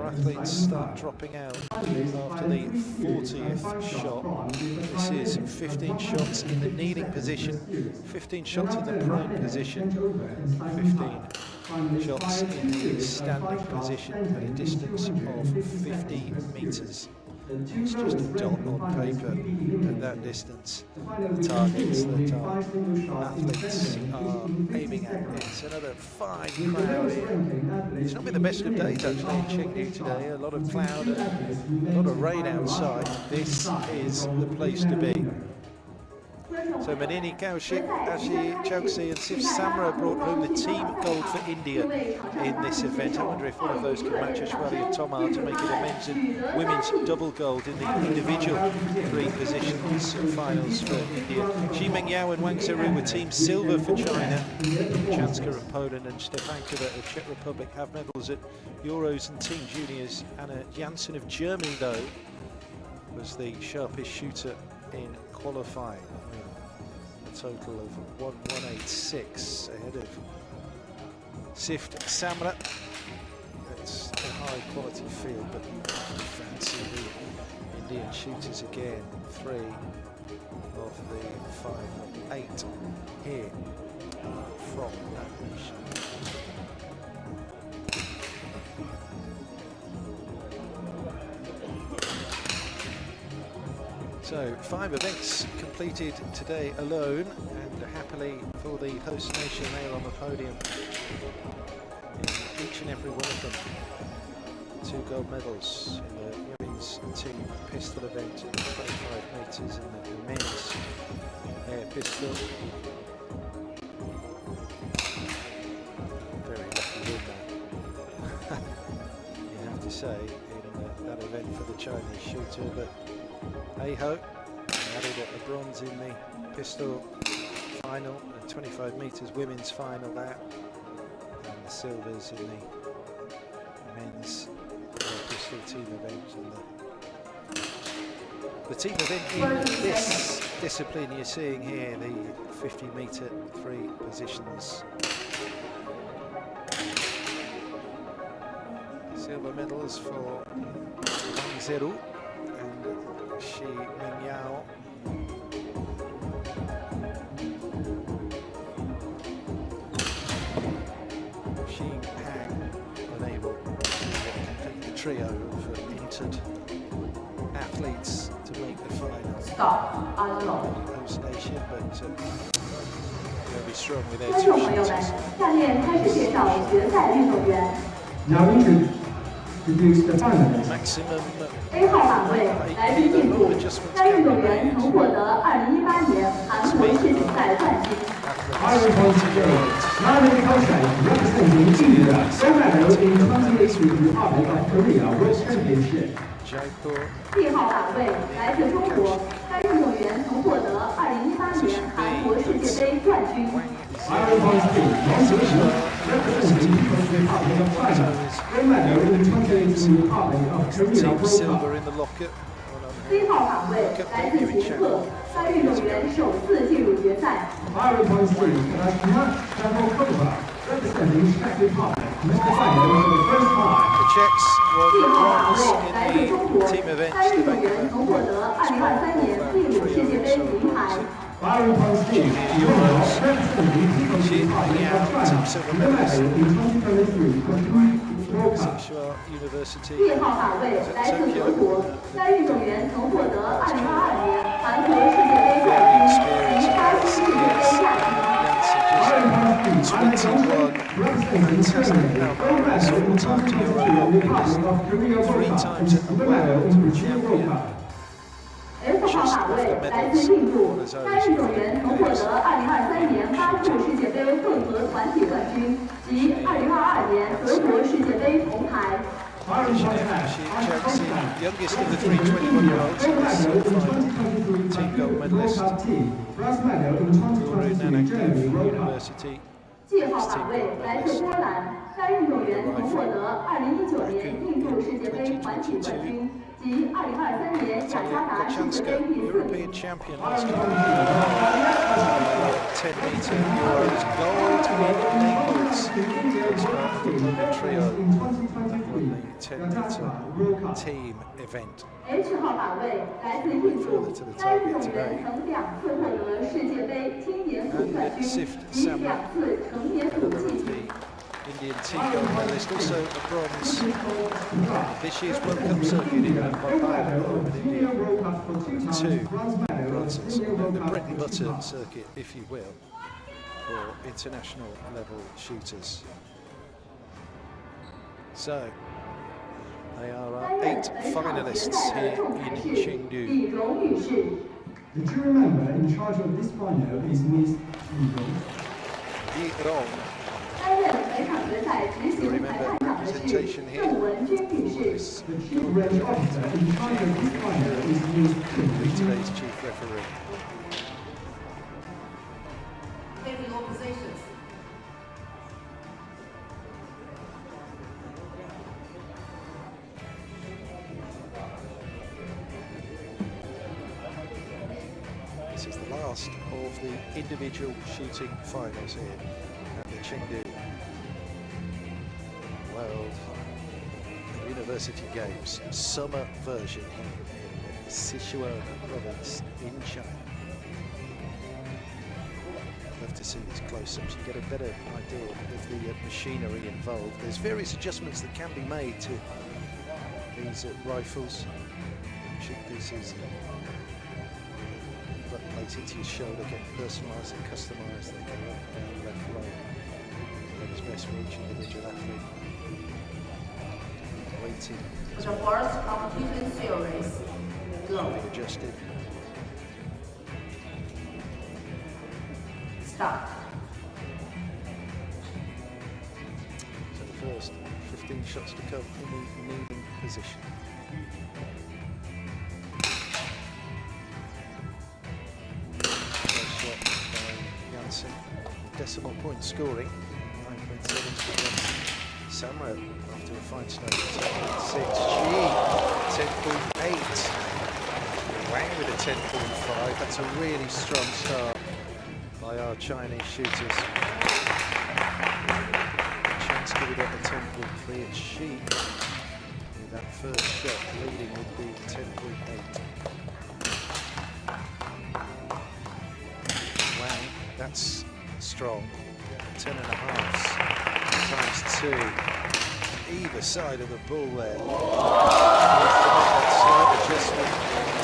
our athletes start dropping out after the 40th shot. This is 15 shots in the kneeling position, 15 shots in the prone position, 15 shots in the standing position at a distance of 50 meters. It's just a dot on paper at that distance. The targets that our athletes are aiming at. It's another fine crowd here. It's not been the best of days actually in Chengdu today. A lot of cloud, a lot of rain outside. This is the place to be. So Manini Kaushik, Ashi Chouksey and Sift Samra brought home the team gold for India in this event. I wonder if one of those can match Ashwarya Tomar to make it a men's and women's double gold in the individual 3 positions finals for India. Xi Mengyao and Wang Zheru were team silver for China. Chanska of Poland and Stepankova of Czech Republic have medals at Euros and team juniors. Anna Janssen of Germany, though, was the sharpest shooter in qualifying. Total of 1,186 ahead of Sift Samra. It's a high quality field, but you fancy the Indian shooters again. 3 of the 5-8 here from that nation. So 5 events completed today alone, and happily for the host nation, they are on the podium in each and every one of them. 2 gold medals in the women's team pistol event at 25 metres and the men's air pistol. Very lucky win that, you have to say, in that event for the Chinese shooter, but hey-ho, added a bronze in the pistol final, 25 metres women's final that, and the silvers in the men's pistol team event. And the team event in this discipline you're seeing here, the 50 metre 3 positions. Silver medals for Wang Zheru and Xi Mengyao. Xi Hang unable to complete the trio of entered athletes to make the final. Host nation, but they'll be strong with their 2 shooters. Maximum A 号版位来自印度，该运动员曾获得2018年韩国世锦赛冠军。B 号版位来自中国，该运动员曾获得2018年韩国世界杯冠军。Team silver in the locker. C 号版位来自捷克，该运动员首次进入决赛。The Czechs won bronze in the team event. 该运动员曾获得2023年秘鲁世界杯银牌。University. 1号版位来自德国，该运动员曾获得2022年韩国世界杯冠军，及巴西世界杯亚军。 3 times at the world champion. F 号版位来自印度，该运动员曾获得2023年巴库世界杯混合团体冠军及2022年德国世界杯铜牌。 youngest of the 3 21-year-olds, team gold medalist. Guru Nanak University. 7号版位来自波兰，该运动员曾获得2019年印度世界杯团体冠军及2023年雅加达世界杯第4 European champion last year. 10 metre Euros gold in Naples. As part of the London trio. Won the 10-meter team event. H 号靶位来自印度，该运动员曾2次获得世界杯青年组冠军及2次成年组季军。 Indian team gold medalist, also a bronze this year's World Cup circuit in Ireland with India. 2 bronzes, the bread and butter circuit, if you will, for international level shooters. So, they are our 8 finalists here in Chengdu. The jury member in charge of this final is Miss Li Rong. You remember representation here. The chief referee officer in charge of this final is Miss Today's chief referee. Taking all positions. This is the last of the individual shooting finals here at the Chengdu World University Games summer version here in Sichuan province in China. Love to see these close-ups. You get a better idea of the machinery involved. There's various adjustments that can be made to these rifles, shoot pieces. Plate into your shoulder, get personalised and customised. They go up, down, left, right. Whatever's best for each individual athlete. Waiting. The first competition series. Go. Adjusted. Start. So the first 15 shots to come in the kneeling position. Decimal point scoring, 9.7 Samra after a fine start, 10.6. G, 10.8. Wang with a 10.5. That's a really strong start by our Chinese shooters. Chensky with a 10.3. It's Shi with that first shot leading with the 10.8. Wang, that's strong. 10.5 times 2. Either side of the ball there.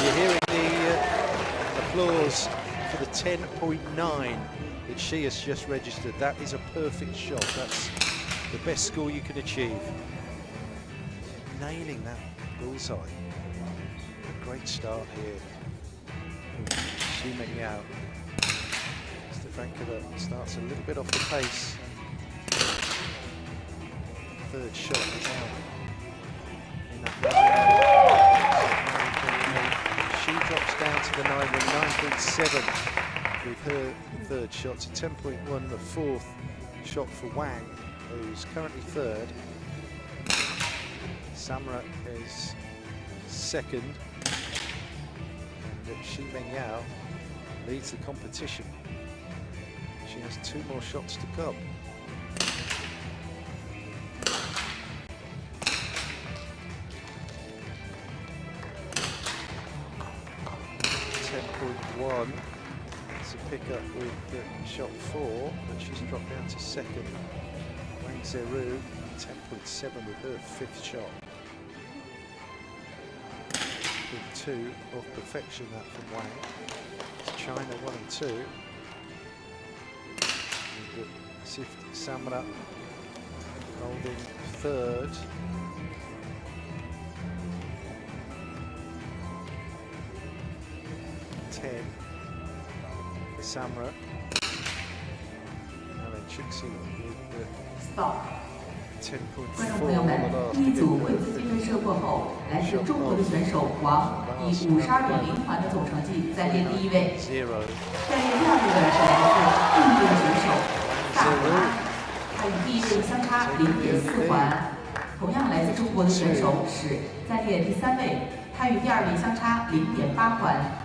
You're hearing the applause for the 10.9 that she has just registered. That is a perfect shot. That's the best score you can achieve. Nailing that bullseye. A great start here. Zooming out. Frankova starts a little bit off the pace. Third shot is out. She drops down to the 9 with 9.7 with her third shot to 10.1, the fourth shot for Wang, who's currently third. Samra is second. And Shi Mengyao leads the competition. She has 2 more shots to come. 10.1. It's a pickup with shot 4, but she's dropped down to second. Wang Zeru, 10.7 with her 5th shot. 2 of perfection that from Wang. It's China 1 and 2. Sift Samra holding third. For Samra. Ashi Chouksey with Stop. 10.4. 观众朋友们，第一组位子金针射过后，来自中国的选手王以52.0环的总成绩暂列第1位。暂列第2位的是来自印度的选手萨拉，他与第1位相差0.4环。同样来自中国的选手是暂列第3位，他与第2位相差0.8环。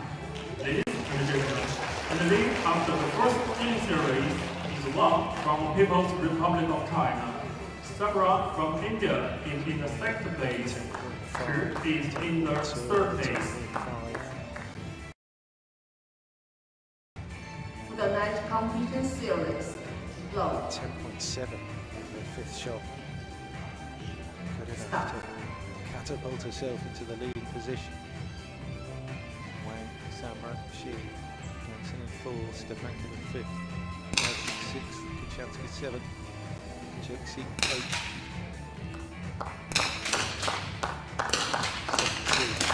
And the lead after the first team series is won from People's Republic of China, Samra from India is in the second place. Shi is in the third place. For the night competition series, low. 10.7 the fifth shot. Good enough Stop. to catapult herself into the leading position. Wang, Samra, Shi, Janssen in fourth, Stefanka in fifth, Ashi sixth, Kachanski seventh, Chouksey eighth.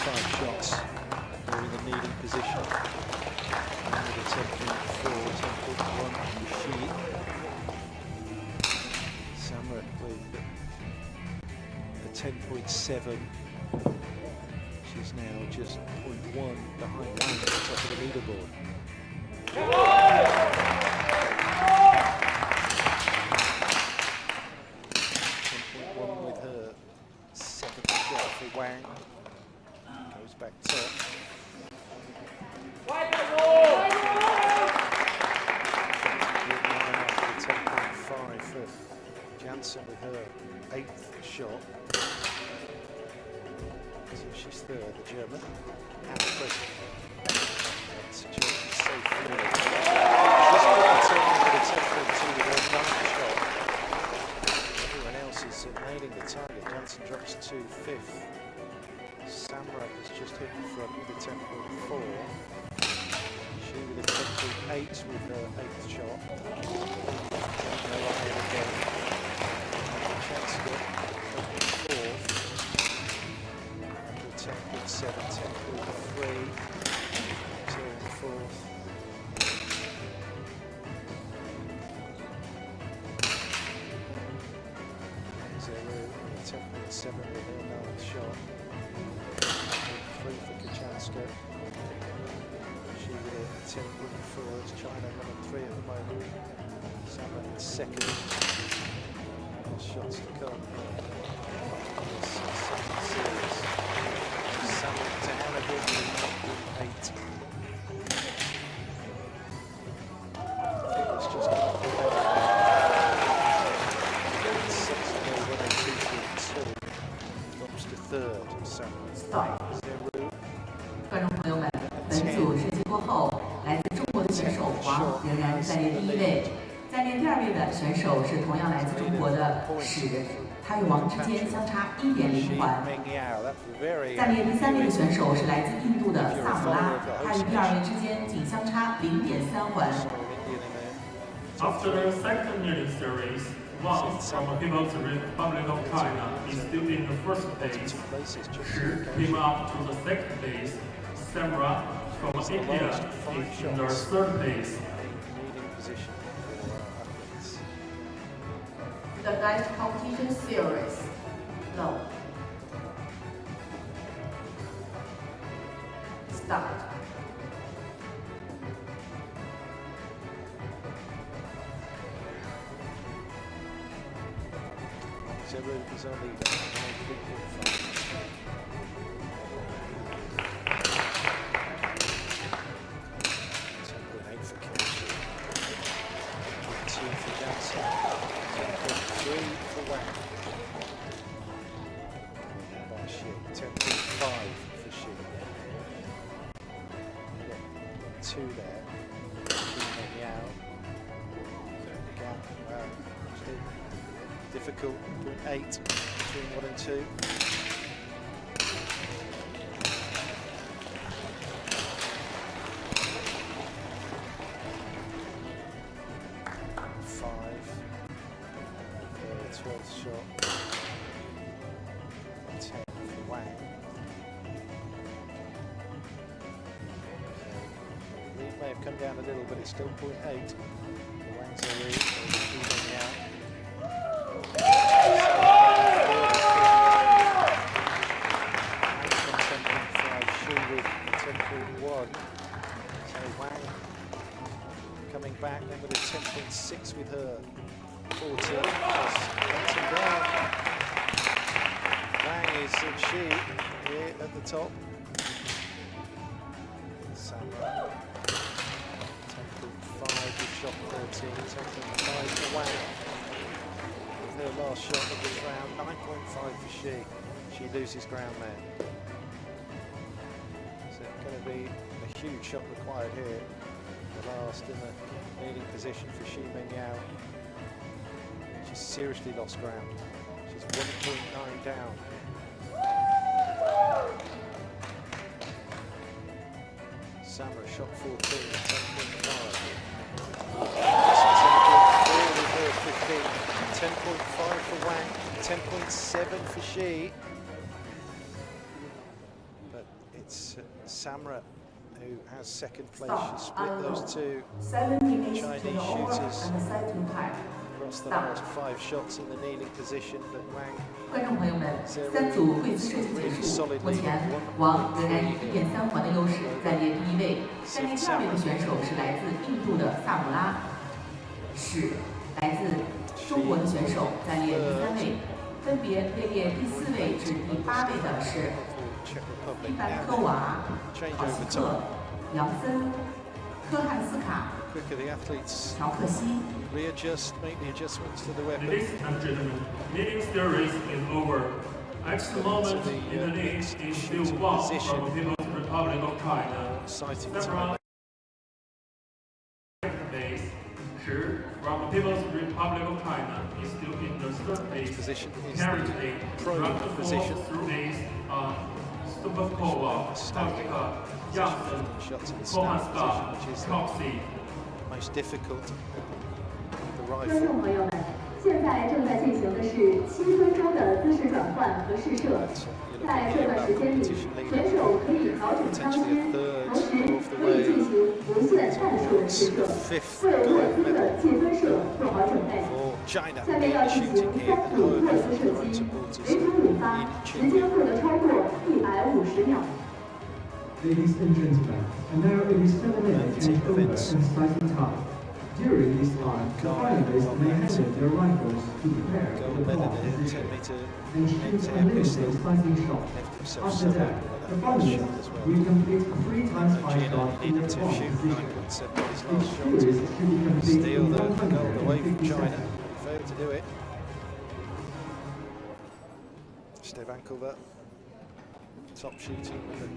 5 shots. They're in the leading position. And with a 10.4, 10.1 for Shi. Samra with a 10.7. She's now just 0.1 behind Wang at the top of the leaderboard. 10.1 with her seventh shot for Wang. Goes back top. After the 10.5 for Janssen with her eighth shot. So she's third, the German. At present. That's German safe third. She's got the turn with a 10.2 with her ninth shot. Everyone else is nailing the target. Janssen drops to fifth. Samra has just hit the front with a 10.4. She with a 10.8 with her eighth shot. No one here again. Chengdu fourth. 10.7, 10.3. Turn fourth. Zero with a 10.7 with her ninth shot. 3 for Kachanska. She with a 10.4. It's China number 3 at the moment. Samra in second. More shots to come. This second series. Samra to Hannibal with 8. I think it's just got to be better. 6-0, 1-2, drops to third. Samra. Stop. 观众朋友们，本组射击过后，来自中国的选手黄仍然暂列第一位，暂列第二位的选手是同样来自中国的史，他与王之间相差1.0环。暂列第三位的选手是来自印度的萨姆拉，他与第二位之间仅相差0.3环。After the second nearly series, Wang from the People's Republic of China is still in the first place. Shi came up to the second place. Samra from India is in the third place. The night competition series, low. Start. Zero is our leader. 3.5. For Kelsey, 2 for Janssen, 10.3 for Wang. By Shi, 10.5 for Shi. 2 there. Yao. The gap, still difficult. 0.8 between 1 and 2. 12th shot, 10 for Wang. The lead may have come down a little, but it's still 0.8. For Wang's the lead, even now. Shi with 10.1. So Wang coming back then with a 10.6 with her. 14 plus down. Wang is at Shi here at the top. Samra 10.5 with shot 13, 10.5 for Wang. With her last shot of this round. 9.5 for she. She loses ground there. So it's going to be a huge shot required here. The last in the leading position for Xi Mengyao. She's seriously lost ground. She's 1.9 down. Samra shot 14 at 10.5. 10.5 for Wang, 10.7 for Xi. But it's Samra who has second place. She split those two Chinese shooters across the last 5 shots in the kneeling position, but Wang 观众朋友们，3组会资设计结束，目前王仍然以1.3环的优势暂列第1位。暂列第2位的选手是来自印度的萨姆拉，是来自中国的选手暂列第3位，分别位列第4位至第8位的是伊凡科娃、奥西克、杨森、科汉斯卡、乔克西。 readjust, make the adjustments to the weapon. Ladies and gentlemen, leading series is over. At the moment, in the lead is still Wang from the People's Republic of China. Exciting Samra second base. Shi from the People's Republic of China is still in the third base. Position is Currently, the pro round position. 4 through base are Stupakova, Tashka, Janssen, Kohanska, Chouksey. Most difficult. The 观 rifle. 众朋友们，现在正在进行的是7分钟的姿势转换和试射。在这段时间里，选手可以调整枪支，同时可以进行无限弹数的试射，为沃兹的计分射做好准备。下面要进行3组沃兹射击，每组5发，时间不得超过150秒。 Ladies and gentlemen, and now it is 7 minutes and over and slightly tight. During this time, the finalists may handle their rifles to prepare for the block position and shoot unlimited slicing shots. After that, the finalists will complete 3 times 5 shots in the block position. Each series should be complete Steal in the goal away from 150 China. seconds. Failed to do it. Stevankova, top shooting with the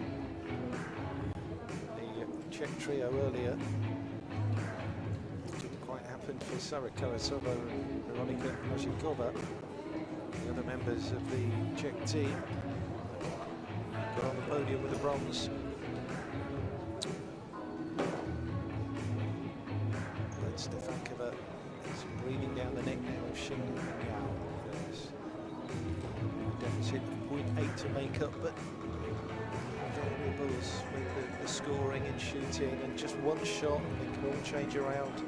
Czech trio earlier. Didn't quite happen for Sift Kaur Samra and Veronika Ashi, the other members of the Czech team. Got on the podium with the bronze. But Stefankova is breathing down the neck now of Xi Mengyao. There's a deficit of 0.8 to make up, but variables with the scoring and shooting, and just one shot, it can all change around.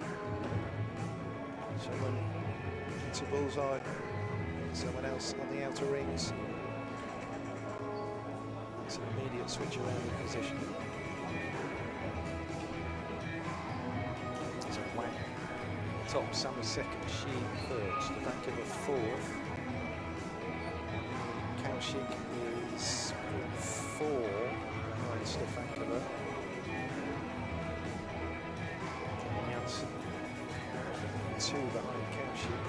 Someone hits a bullseye, someone else on the outer rings. It's an immediate switch around in position. So Wang top, Samra second, Xi third, Stevankova fourth. Kaushik is 4 behind Stefankova. Janssen 2 behind Kaushik.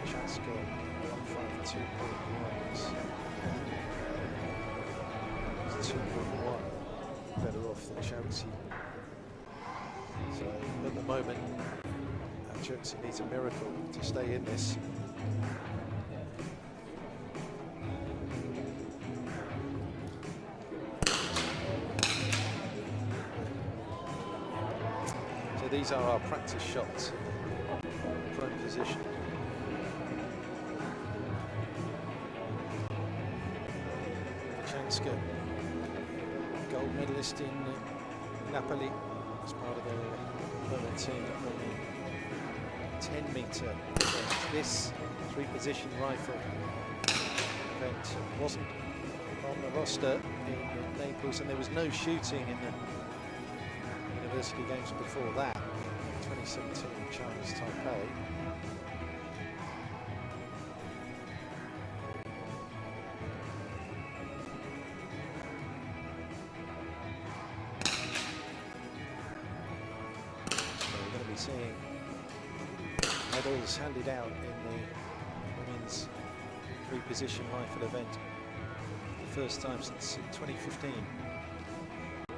Chaska 152.1. 2.1 better off than Chouksey. So at the moment, Chouksey needs a miracle to stay in this. So these are our practice shots in prone position. Chenska, gold medalist in Napoli as part of the Berlin team on the 10-metre. This 3-position rifle event wasn't on the roster in Naples, and there was no shooting in the University Games before that, 2017 Chinese Taipei. Seeing medals handed out in the women's three-position rifle event. The first time since 2015 at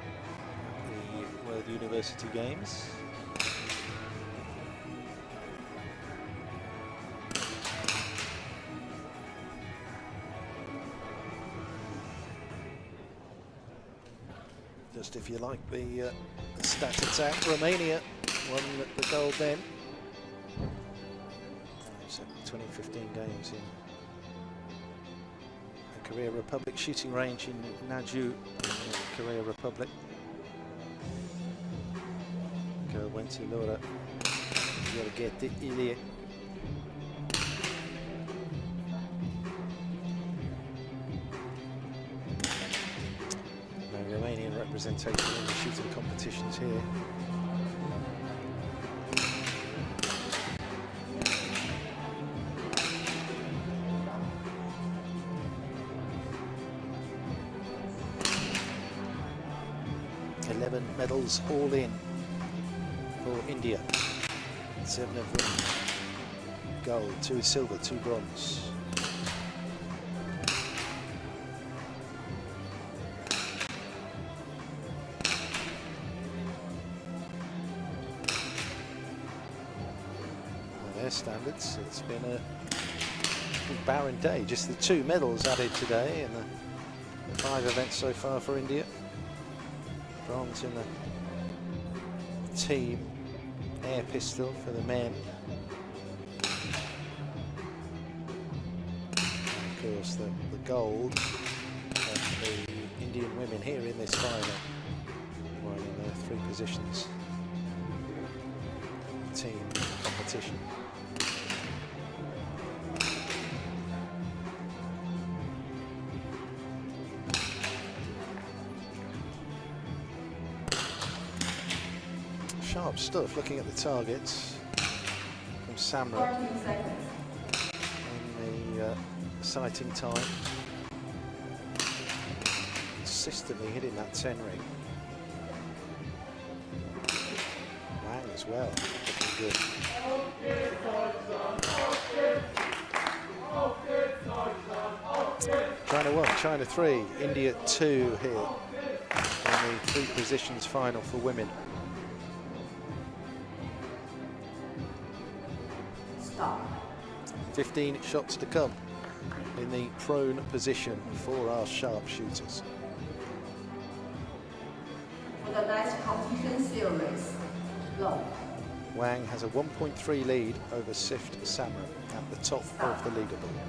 the World University Games. Just if you like the stat attack, Romania won the gold then. So 2015 games in the Korea Republic shooting range in Naju, Korea Republic. Girl went to Laura. You gotta get it, Ilya. Romanian representation in the shooting competitions here. Medals all in for India. 7 of them gold, 2 silver, 2 bronze. By their standards, it's been a barren day. Just the 2 medals added today in the 5 events so far for India. Bronze in the team air pistol for the men. Of course, the gold of the Indian women here in this final, won in the 3 positions team competition. Sharp stuff looking at the targets from Samra in the sighting time. Consistently hitting that 10 ring. Wang as well, looking good. China 1, China 3, India 2 here in the 3 positions final for women. 15 shots to come in the prone position for our sharpshooters. For the next competition series, low. Wang has a 1.3 lead over Sift Samra at the top of the leaderboard.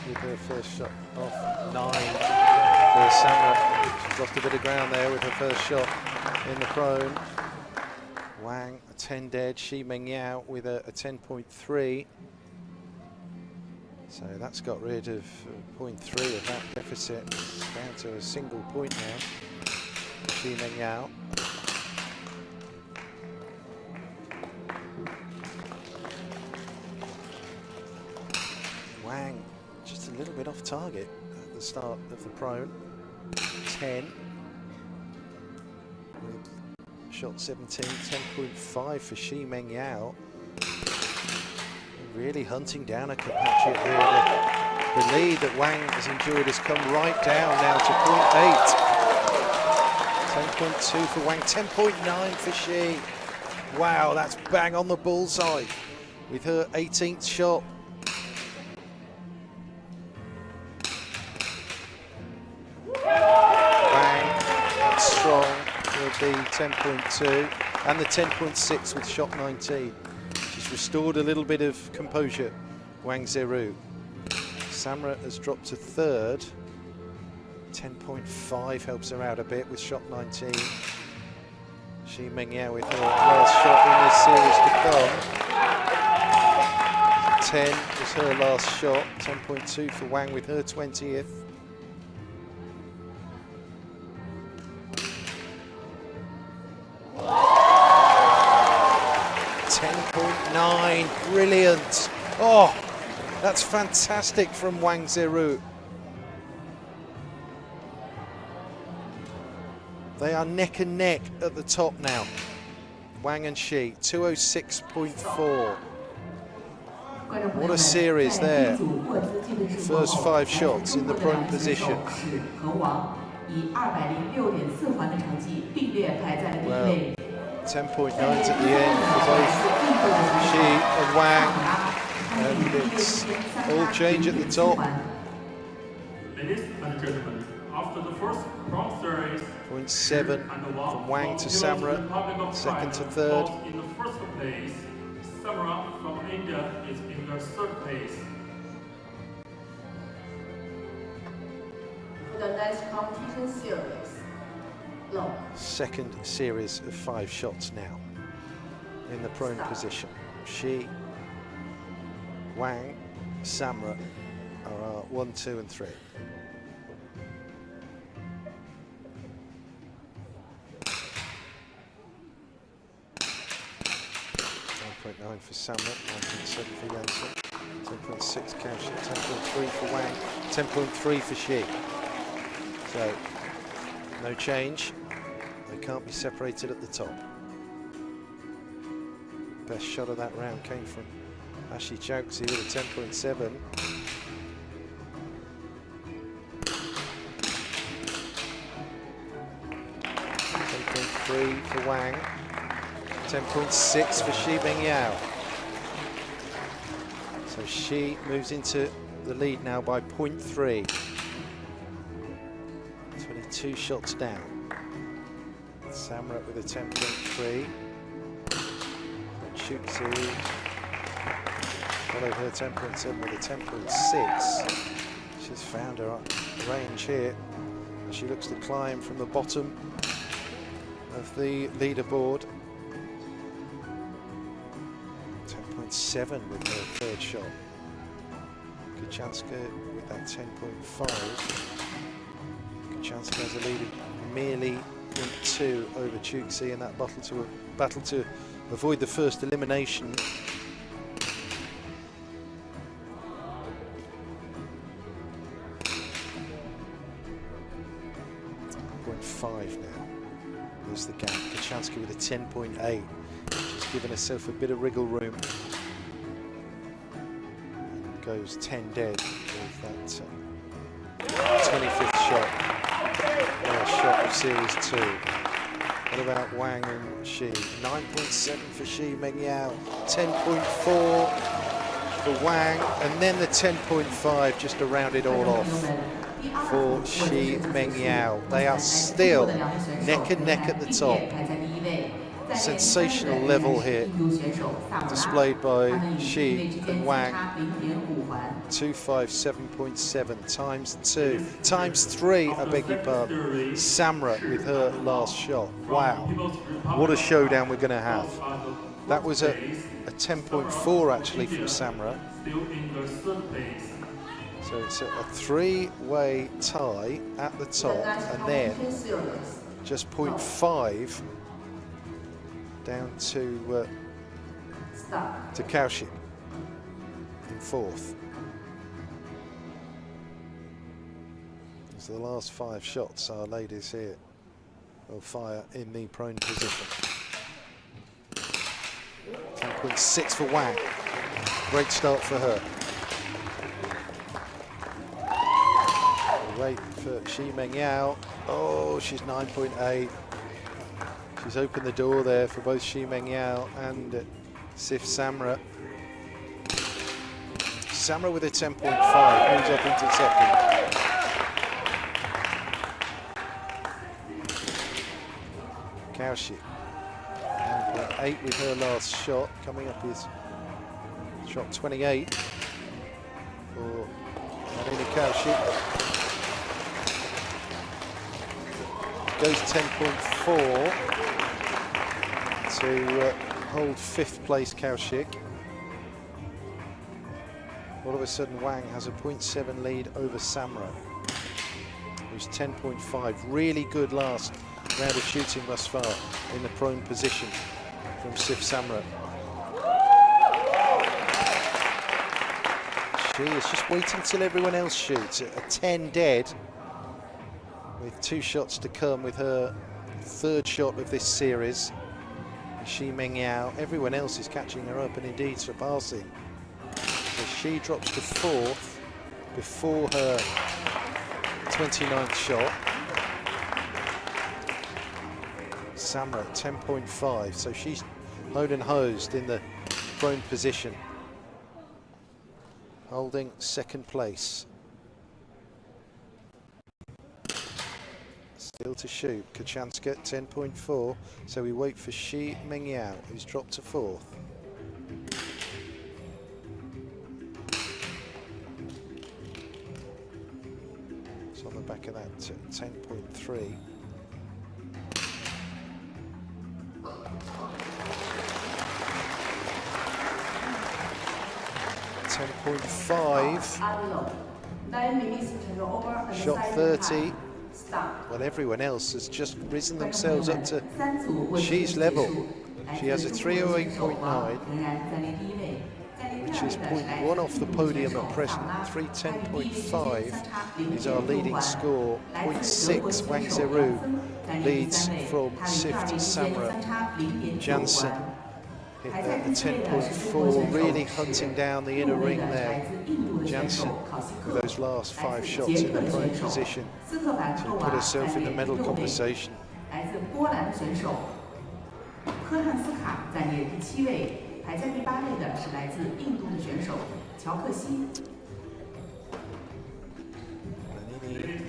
With her first shot off 9 for Samra. She's lost a bit of ground there with her first shot in the prone. Wang a 10 dead, Shi Mengyao with a 10.3. So that's got rid of 0.3 of that deficit. It's down to a single point now. Shi Mengyao. Wang just a little bit off target at the start of the prone. 10 with shot 17, 10.5 for Shi Mengyao. Really hunting down a compatriot here. The lead that Wang has enjoyed has come right down now to 0.8. 10.2 for Wang, 10.9 for Shi. Wow, that's bang on the bullseye with her 18th shot. The 10.2 and the 10.6 with shot 19. She's restored a little bit of composure, Wang Zhiru. Samra has dropped to 3rd. 10.5 helps her out a bit with shot 19. Shi Mengyao with her last shot in this series to come. 10 was her last shot. 10.2 for Wang with her 20th. 10.9, brilliant Oh, that's fantastic from Wang Ziru. They are neck and neck at the top now. Wang and Shi, 206.4. What a series there. First 5 shots in the prone position. Well, 10.9s at the end for both Shi and Wang. And it's all change at the top. Ladies and gentlemen, after the first prone series, 0.7 from Wang to Samra, second to third. In the first place, Samra from India is in the third place. For the next competition series, low. Second series of 5 shots now in the prone position. Shi, Wang, Samra are our 1, 2 and 3. 9.9 for Samra, 9.7 for Janssen, 10.6 Kaushik, 10.3 for Wang, 10.3 for Shi. So, no change. They can't be separated at the top. Best shot of that round came from Ashi Chouksey with a 10.7. For Wang, 10.6 for Shi Mengyao. So Shi moves into the lead now by 0.3. 22 shots down. Samra with a 10.3. Chouksey followed her 10.7 with a 10.6. She's found her range here. And she looks to climb from the bottom of the leaderboard. 10.7 with her third shot. Kachanska with that 10.5. Kachanska has a lead of merely 0.2 over Chouksey in that battle to avoid the first elimination. 0.5 now. There's the gap. Kachanska with a 10.8. She's given herself a bit of wriggle room. And goes 10 dead with that 25th shot. Shot of Series 2. What about Wang and Shi? 9.7 for Shi Mengyao. 10.4 for Wang. And then the 10.5 just to round it all off for Shi Mengyao. They are still neck and neck at the top. Sensational level here displayed by Shi and Wang. 257.7 times 2 times 3, I beg your pardon. Samra with her last shot. Wow, what a showdown we're going to have. That was a 10.4 actually from Samra. So it's a 3-way tie at the top, and then just 0.5 down to Kaushik in 4th. So the last 5 shots our ladies here will fire in the prone position. 10.6 for Wang. Great start for her. Wait for Shi Mengyao. Oh, she's 9.8. She's opened the door there for both Shi Mengyao and Sift Samra. Samra with a 10.5 moves up into second. Kaushik, 9.8 with her last shot. Coming up is shot 28 for Kaushik. Goes 10.4 to hold 5th place Kaushik. All of a sudden Wang has a 0.7 lead over Samra, who's 10.5. Really good last round of shooting thus far in the prone position from Sift Samra. She is just waiting till everyone else shoots. A 10 dead, with 2 shots to come with her 3rd shot of this series. Shi Mengyao, everyone else is catching her up and indeed surpassing. So she drops to 4th before her 29th shot. Samra 10.5, so she's hoed and hosed in the prone position, holding 2nd place. Still to shoot, Kachanska 10.4, so we wait for Shi Mengyao, who's dropped to 4th. It's on the back of that 10.3. 10.5. Shot 30. Well, everyone else has just risen themselves up to Shi's level. She has a 308.9, which is 0.1 off the podium at present. 310.5 is our leading score. 0.6 Wang Zeru leads from Sift Samra. Jansen hit the 10.4, really hunting down the inner ring there. Jansen with those last 5 shots in the prone position to put herself in the medal conversation.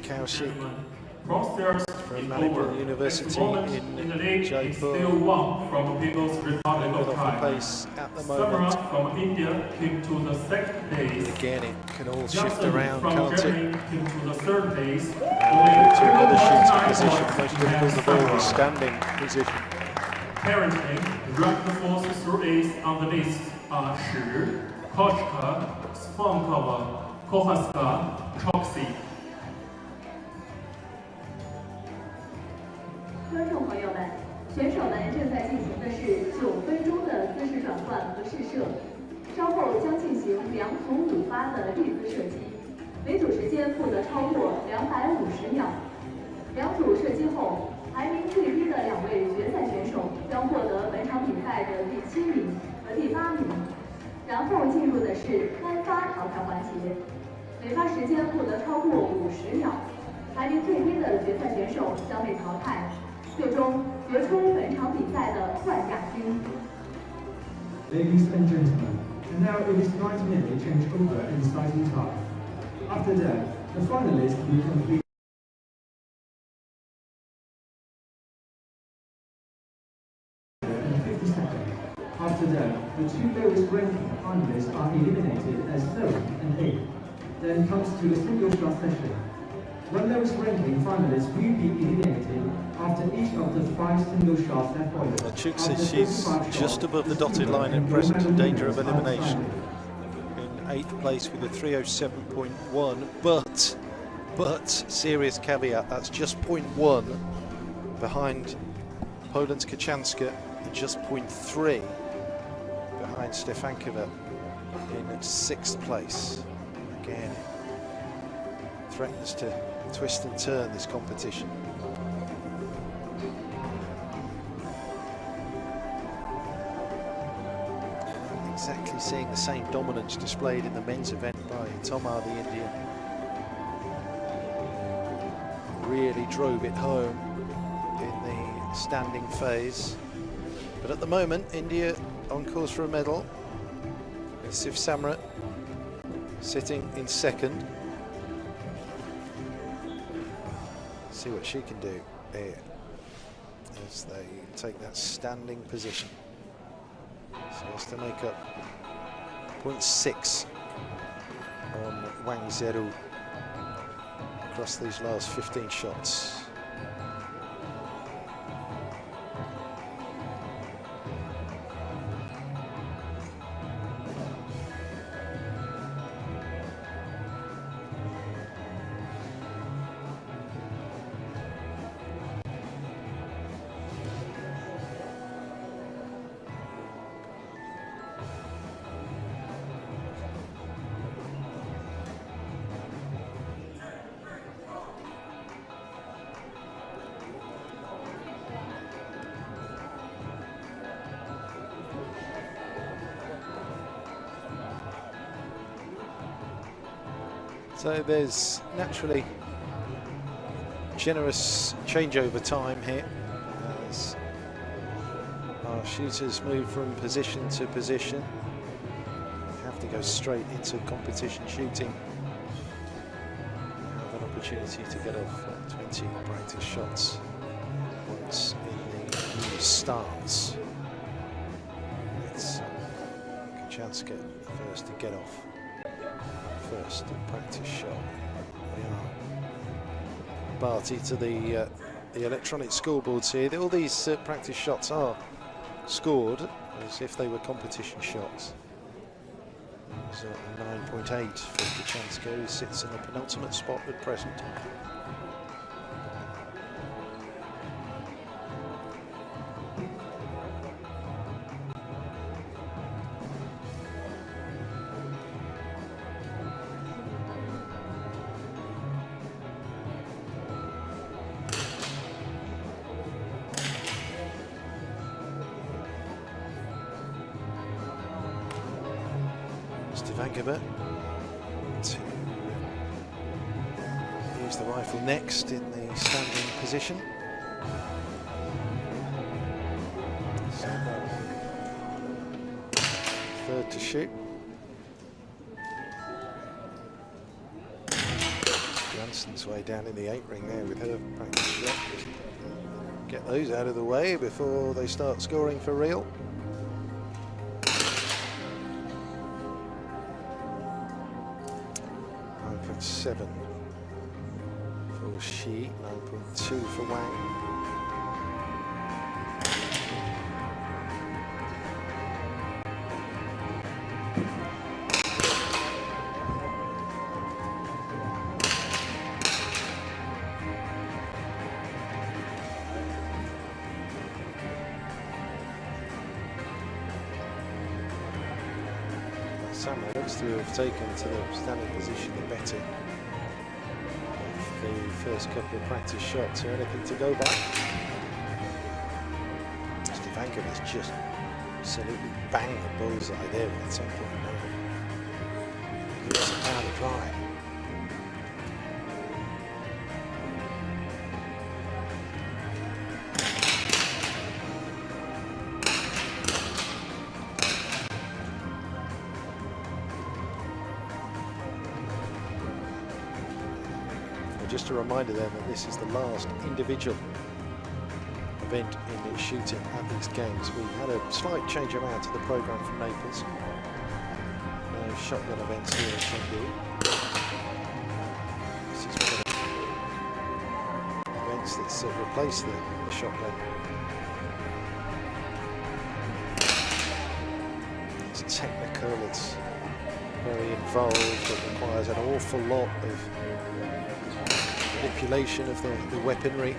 Chouksey from Manipur University in Jaipur, off the pace at the moment. from India came to the 2nd base. Again, it can all shift around, from can't it? Germany came to the 3rd base. To another shooting position, most difficult of all, the standing position. Currently, ranked 4th through 8th on the list are Shi, Kochka, Sponkova, Kohaska, Chouksey. 观众朋友们，选手们正在进行的是9分钟的姿势转换和试射，稍后将进行2组5发的立姿射击，每组时间不得超过250秒。2组射击后，排名最低的2位决赛选手将获得本场比赛的第7名和第8名。然后进入的是单发淘汰环节，每发时间不得超过50秒，排名最低的决赛选手将被淘汰。 最终决出本场比赛的冠亚军。 Ladies and gentlemen, and now it is 90-minute changeover in starting time. After that, the finalists will complete in 50 seconds. After that, the 2 lowest ranking finalists are eliminated as 7th and 8th. Then comes to the single shot session. 1 lowest ranking finalist will be eliminated after each of the 5 single shots that follow. Well, Chouksey, she's just above the dotted line at present, in danger of elimination. In 8th place with a 307.1, but serious caveat, that's just 0.1 behind Poland's Kachanska and just 0.3 behind Stefankova in 6th place. Again, threatens to twist and turn this competition. Exactly seeing the same dominance displayed in the men's event by Tomar, the Indian. Really drove it home in the standing phase. But at the moment, India on course for a medal. Sift Samra sitting in 2nd. See what she can do here as they take that standing position. So has to make up 0.6 on Wang Zeru across these last 15 shots. So there's naturally generous changeover time here as our shooters move from position to position. You have to go straight into competition shooting. You have an opportunity to get off 20 practice shots once in the game starts. It's a chance to get first to get off. First practice shot. We are party to the electronic scoreboards here. All these practice shots are scored as if they were competition shots. There's a 9.8 for Kachansko, who sits in the penultimate spot at present. To use the rifle next in the standing position. So, third to shoot. Johnson's way down in the 8 ring there with her practice shot. Get those out of the way before they start scoring for real. 9.7 for Shi, 9.2 for Wang. Samra looks to have taken to the standing position the better. The first couple of practice shots are anything to go by. Stefankov has just absolutely banged the bullseye there with 10.9. It's a pound of drive. Just a reminder then that this is the last individual event in shooting at these games. We had a slight change around to the programme from Naples. No shotgun events here in Chengdu. This is one of the events that's replaced the shotgun. It's technical, it's very involved, it requires an awful lot of manipulation of the weaponry.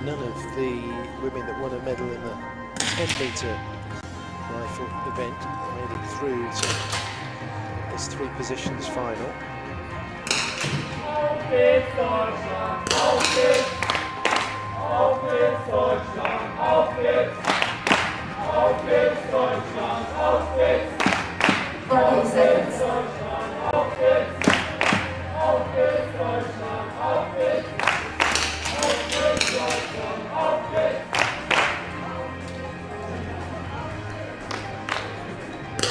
None of the women that won a medal in the 10-metre rifle event made it through to this 3 positions final. Auf geht's Deutschland, auf geht's! Auf geht's Deutschland, auf geht's! Auf geht's Deutschland, auf geht's! 30 seconds. Auf geht's! Auf geht's Deutschland, auf geht's! Auf geht's Deutschland, auf geht's!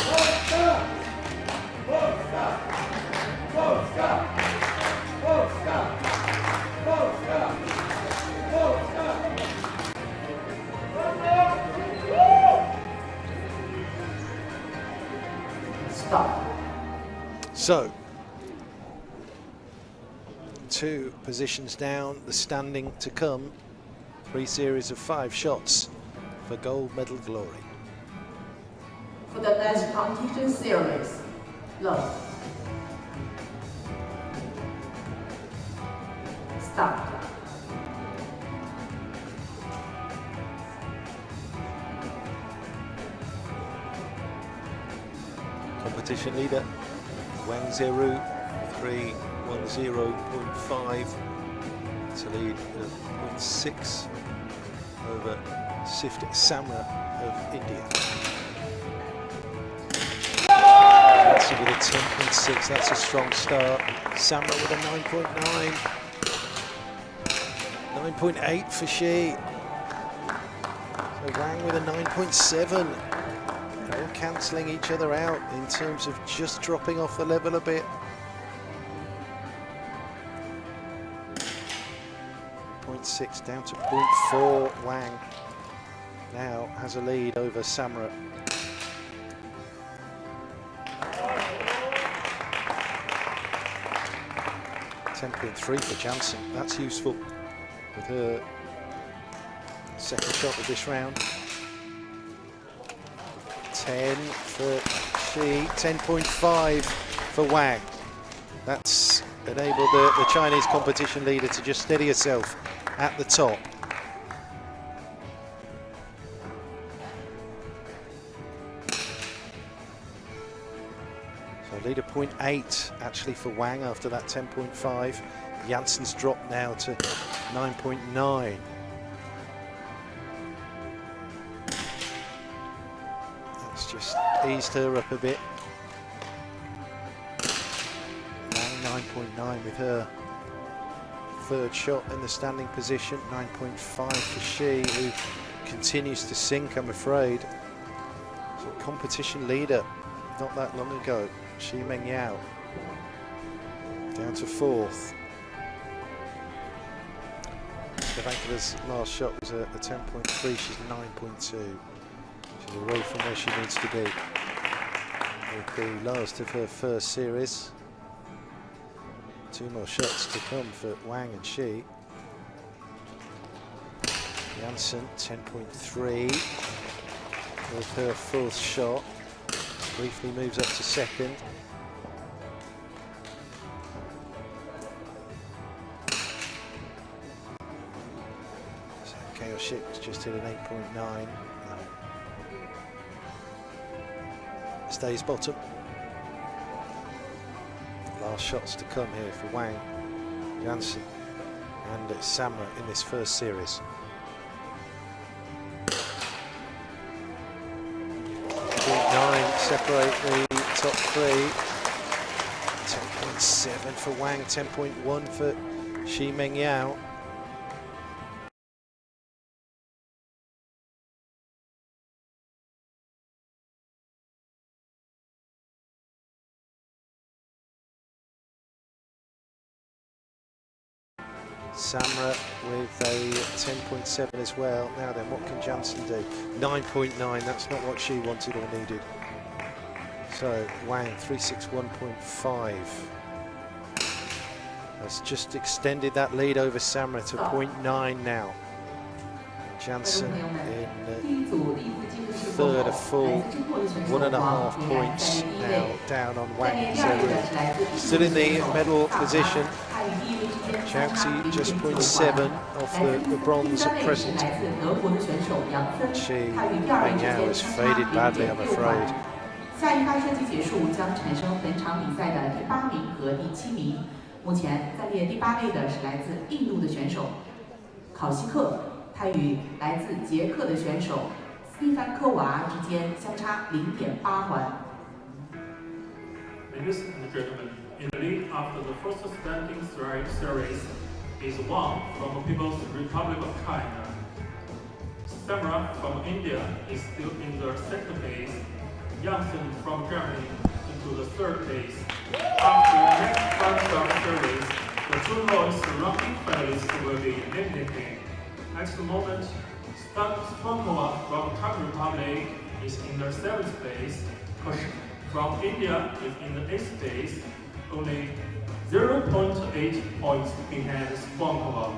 Polska! Polska! Polska! Polska! Polska! Polska! Stop. So, 2 positions down, the standing to come. 3 series of 5 shots for gold medal glory. For the next competition series, love. Start. Competition leader, Wang Zheru, 3:10.5 to lead 0.6 over Sift Samra of India. Chouksey with a 10.6, that's a strong start. Samra with a 9.9. 9.8 for she. So Wang with a 9.7. They're all cancelling each other out in terms of just dropping off the level a bit. 0.6 down to 0.4. Wang now has a lead over Samra. .3 for Janssen, that's useful with her second shot of this round. 10 for she, 10.5 for Wang. That's enabled the Chinese competition leader to just steady herself at the top. So leader 0.8 actually for Wang after that 10.5. Janssen's dropped now to 9.9. That's just eased her up a bit. Wang 9.9 with her third shot in the standing position. 9.5 for she, who continues to sink, I'm afraid. So competition leader not that long ago, Shi Mengyao, down to fourth. Stepankova's last shot was a 10.3, she's 9.2. She's away from where she needs to be. With the last of her first series. 2 more shots to come for Wang and Shi. Janssen 10.3 with her fourth shot. Briefly moves up to second. So Kaoshik's just hit an 8.9. Stays bottom. Last shots to come here for Wang, Janssen and Samra in this first series. 0.9 separate the top three. 10.7 for Wang, 10.1 for Shi Mengyao. Samra with a 10.7 as well. Now then, what can Janssen do? 9.9, that's not what she wanted or needed. So Wang, 361.5. Has just extended that lead over Samra to 0.9 now. Janssen in third, a full 1.5 points now down on Wang. So still in the medal position. Chouksey just 0.7 off the bronze at present. Shi Mengyao has faded badly, I'm afraid. 下一发射击结束将产生本场比赛的第8名和第7名。目前暂列第8位的是来自印度的选手考西克，他与来自捷克的选手斯蒂凡科娃之间相差0.8环。Ladies and gentlemen, in the lead after the first standing series is Wang from the People's Republic of China. Samra from India is still in the second place. Janssen from Germany into the third place. After the next five-star series, the 2 lowest ranking finalists will be eliminated. At the moment, Stepanková from Czech Republic is in the 7th place. From India is in the 8th place, only 0.8 points behind Stepanková.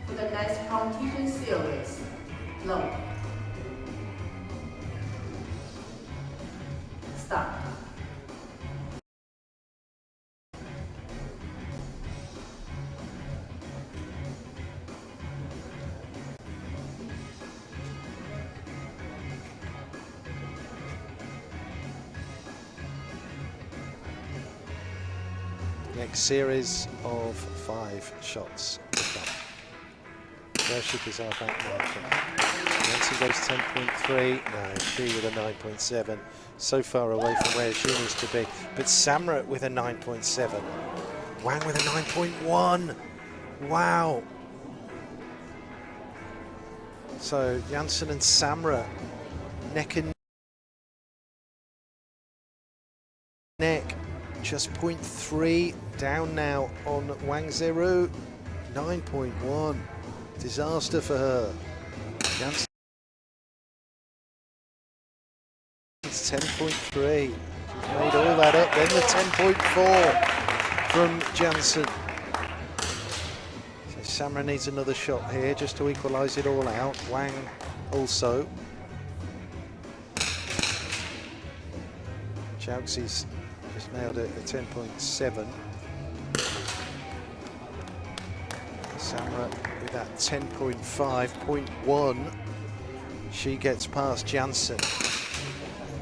For to the next competition series. Low. Start. Next series of 5 shots to come. Worship is our back marker. Nancy goes 10.3. No, she with a 9.7. So far away from where she needs to be. But Samra with a 9.7. Wang with a 9.1. Wow. So Janssen and Samra neck and neck. Just 0.3 down now on Wang Zheru. 9.1. Disaster for her. Janssen. It's 10.3. She's made all that up. Then the 10.4 from Janssen. So Samra needs another shot here just to equalise it all out. Wang also. Chouksey's just nailed it at 10.7. Samra with that 10.5.1. She gets past Janssen.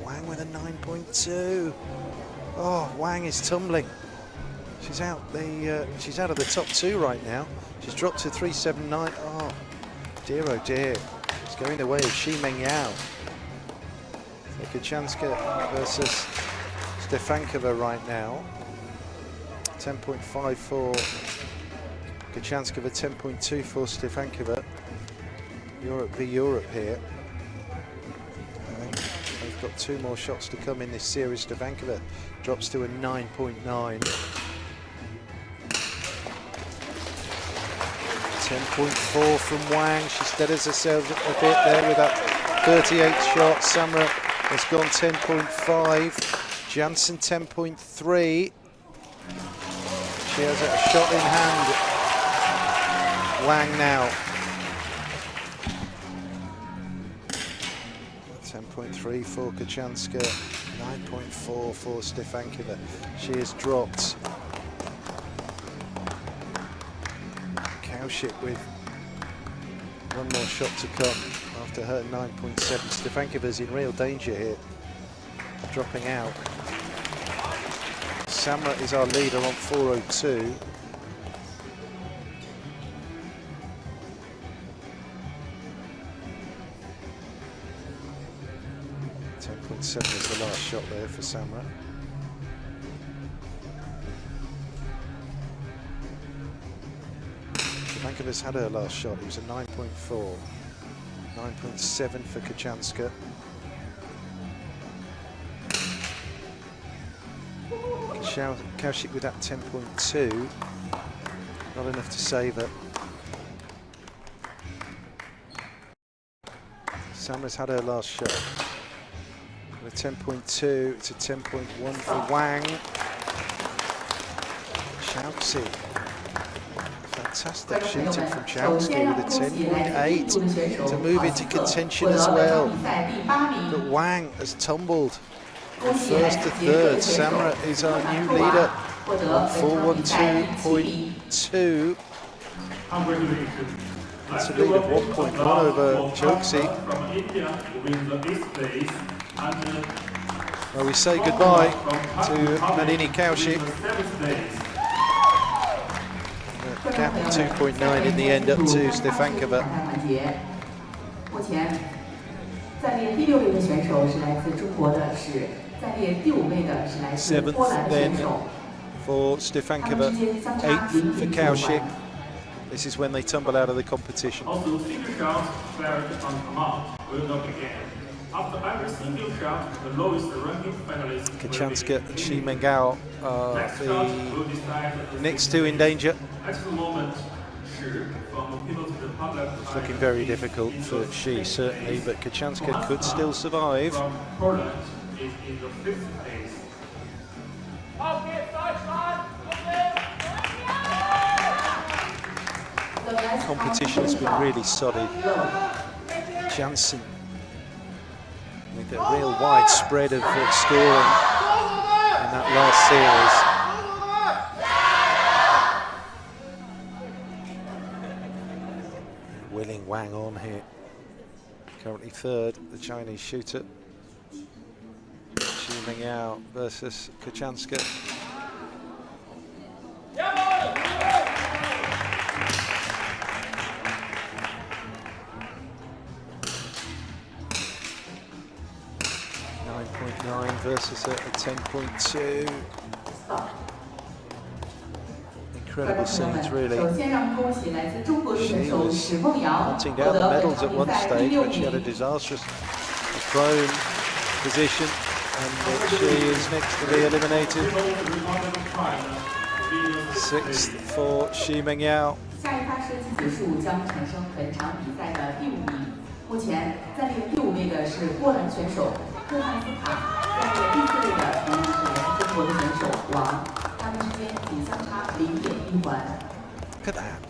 Wang with a 9.2. Oh, Wang is tumbling. She's out she's out of the top 2 right now. She's dropped to 3.79. Oh dear. It's going the way of Shi Mengyao. Kachanska versus Stefankova right now. 10.5 for Kachanskova, 10.2 for Stefankova. Europe v Europe here. I think they've got 2 more shots to come in this series. Stefankova drops to a 9.9. 10.4 from Wang. She steadies herself a bit there with that 38th shot. Samra has gone 10.5. Janssen 10.3. She has a shot in hand. Wang now. 10.3 for Kachanska. 9.4 for Stefankova. She has dropped. Kaushik with 1 more shot to come after her 9.7. Stefankova's in real danger here, dropping out. Samra is our leader on 4.02. .7 is the last shot there for Samra. Stefankova's had her last shot. It was a 9.4. 9.7 for Kachanska. Kaushik with that 10.2. Not enough to save her. Samra's had her last shot. With a 10.2, it's a 10.1 for Wang. Chouksey. Fantastic shooting from Chouksey with a 10.8 to move into contention as well. But Wang has tumbled from 1st to 3rd. Samra is our new leader on 412.2. That's a lead of 1.1 over Chouksey. Well, we say goodbye to Manini Kaushik. Gap of 2.9 in the end up to Stefankova. 7th then for Stefankova, 8th for Kaushik. This is when they tumble out of the competition. Also, single shot fired on command will not begin. After every single shot, the lowest ranking finalist. Kachanska and Shi Mengyao are the next 2 in danger. At the moment, from People's Republic, it's looking very difficult for Shi, certainly, but Kachanska could still survive. From Poland is in the 5th place. competition has been really solid. Janssen with a real wide spread of scoring in that last series. Willing Wang on here. Currently third, the Chinese shooter. Xu Mingyao versus Kachanska. Versus a 10.2. Incredible scenes, really. She was hunting down the medals at one stage, but she had a disastrous prone position, and she is next to be eliminated. 6th for Xu Mingyao. 下一发射击结束将产生本场比赛的第5名。目前暂列第5位的是波兰选手克汉斯卡。 在第4位的同样是来自中国的选手王，他们之间仅相差0.1环。Look at that.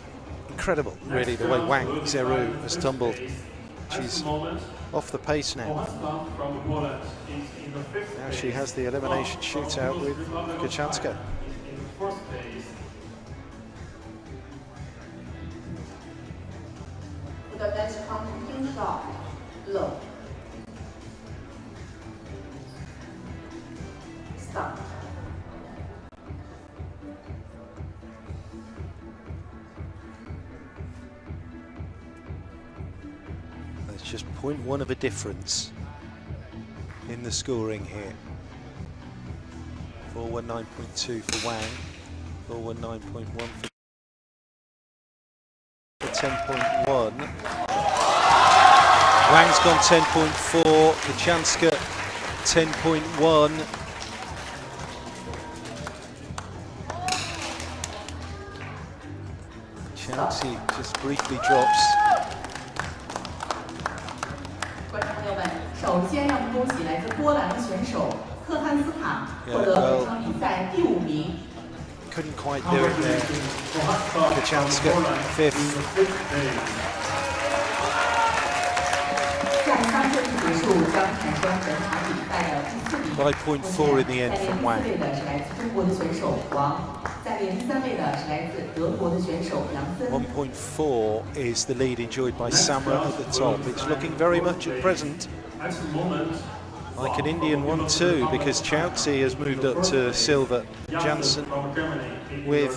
Incredible, really, the way Wang Zheru has tumbled. She's off the pace now. Now she has the elimination shootout with Kachanska. For the next contesting shot, low. Stop. There's just 0.1 of a difference in the scoring here. 419.2 for Wang, 419.1 for 10.1. Wang's gone 10.4, Kachanska 10.1. Chouksey just briefly drops. 观众朋友们，首先让我们恭喜来自波兰的选手克汉斯卡获得本场比赛第5名。 Couldn't quite do it there. Kachanska 5th. 下一发射击结束将产生本场比赛的第4名。 5.4 in the end from Wang. 在第4位的是来自中国的选手王。 在第3位的是来自德国的选手杨森。1.4 is the lead enjoyed by Samra at the top. It's looking very much at present like an Indian 1-2 because Chouksey has moved up to silver. Janssen with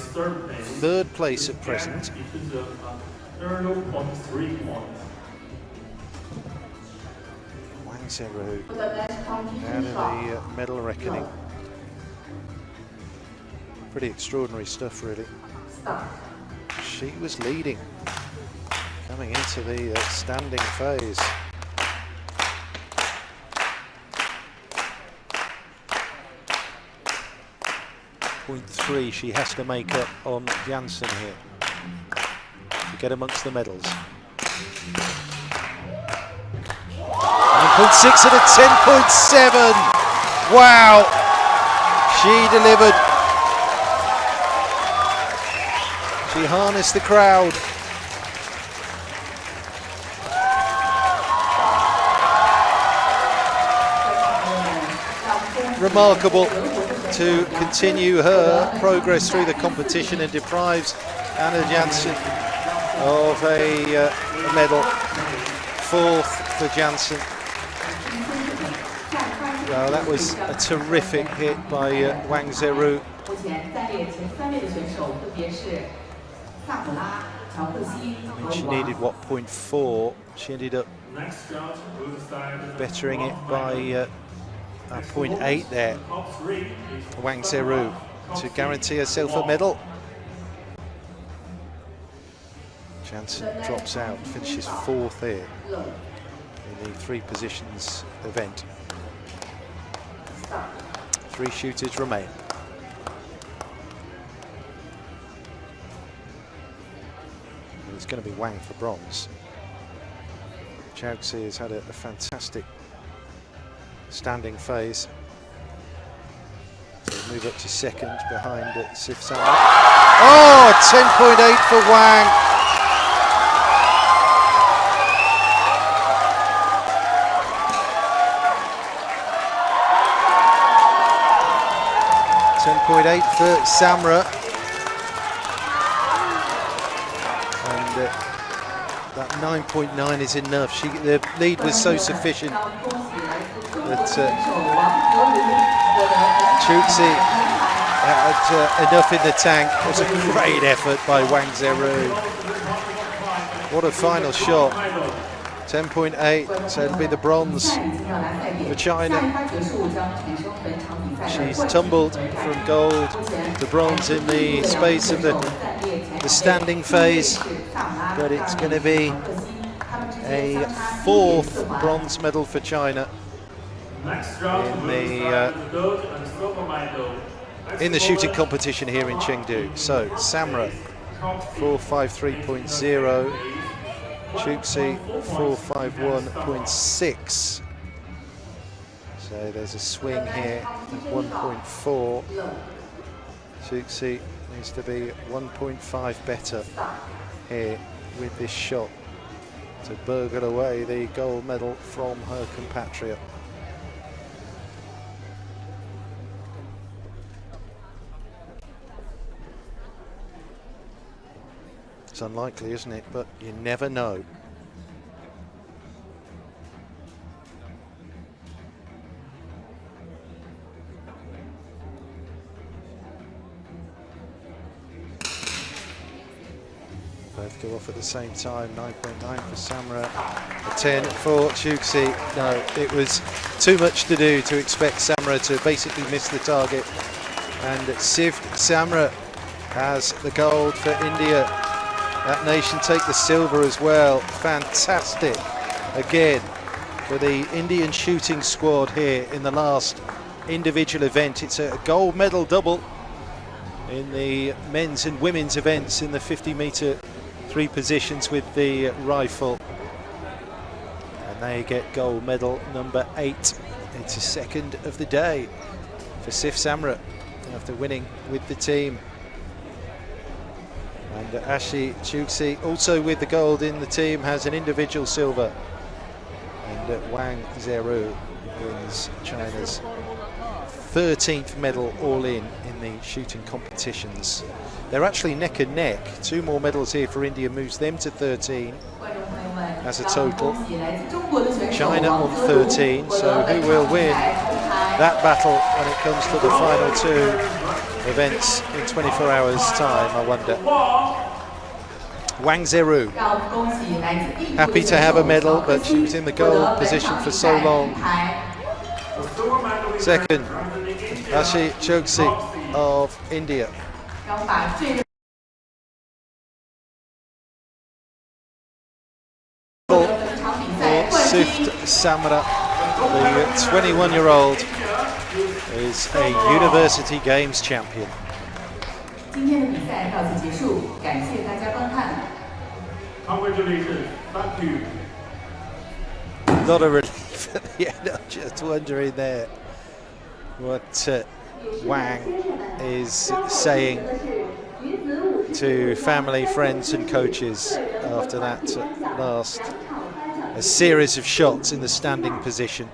3rd place at present. Wang Zheru down in the medal reckoning. Pretty extraordinary stuff, really. She was leading coming into the standing phase. .3 she has to make up on Janssen here to get amongst the medals. 9.6 at a 10.7. Wow, she delivered. She harnessed the crowd. Remarkable to continue her progress through the competition and deprives Anna Janssen of a medal. 4th for Janssen. Well, that was a terrific hit by Wang Zheru. I mean, she needed what, 0.4? She ended up bettering it by 0.8 there. Wang Zheru to guarantee herself a medal. Janssen drops out, finishes 4th here in the 3 positions event. 3 shooters remain. It's going to be Wang for bronze. Chouksey has had a fantastic standing phase. So move up to 2nd behind Sift Kaur Samra. Oh, 10.8 for Wang. 10.8 for Samra. And that 9.9 is enough. The lead was so sufficient that Chouksey had enough in the tank. It was a great effort by Wang Zeru. What a final shot. 10.8, so it'll be the bronze for China. She's tumbled from gold to bronze in the space of the standing phase, but it's going to be a 4th bronze medal for China in the shooting competition here in Chengdu. So Samra 453.0, Chouksey 451.6. So there's a swing here of 1.4. Chouksey needs to be 1.5 better here with this shot to burgle away the gold medal from her compatriot. It's unlikely, isn't it? But you never know. Both go off at the same time. 9.9 for Samra, a 10 for Chouksey. No, it was too much to do to expect Samra to basically miss the target. And Sift Samra has the gold for India. That nation take the silver as well. Fantastic again for the Indian shooting squad here in the last individual event. It's a gold medal double in the men's and women's events in the 50-meter 3 positions with the rifle. And they get gold medal number 8. It's a 2nd of the day for Sift Samra after winning with the team. And Ashi Chouksey, also with the gold in the team, has an individual silver. And Wang Zeru wins China's 13th medal all in the shooting competitions. They're actually neck and neck. 2 more medals here for India moves them to 13 as a total. China on 13, so who will win that battle when it comes to the final 2 events in 24 hours time, I wonder. Wang Zeru, happy to have a medal, but she was in the gold position for so long. 2nd, Ashi Chouksey of India. For Sift Samra, the 21-year-old, is a University Games champion. Congratulations, thank you. Not a relief at the end. I'm just wondering there what Wang is saying to family, friends and coaches after that a series of shots in the standing position.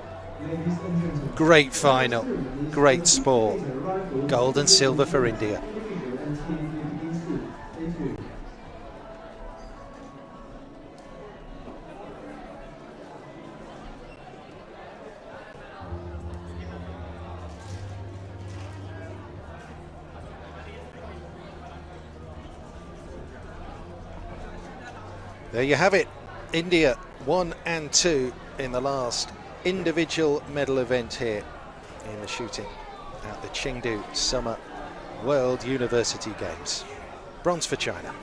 Great final, great sport. Gold and silver for India. There you have it. India 1 and 2 in the last individual medal event here in the shooting at the Chengdu Summer World University Games. Bronze for China.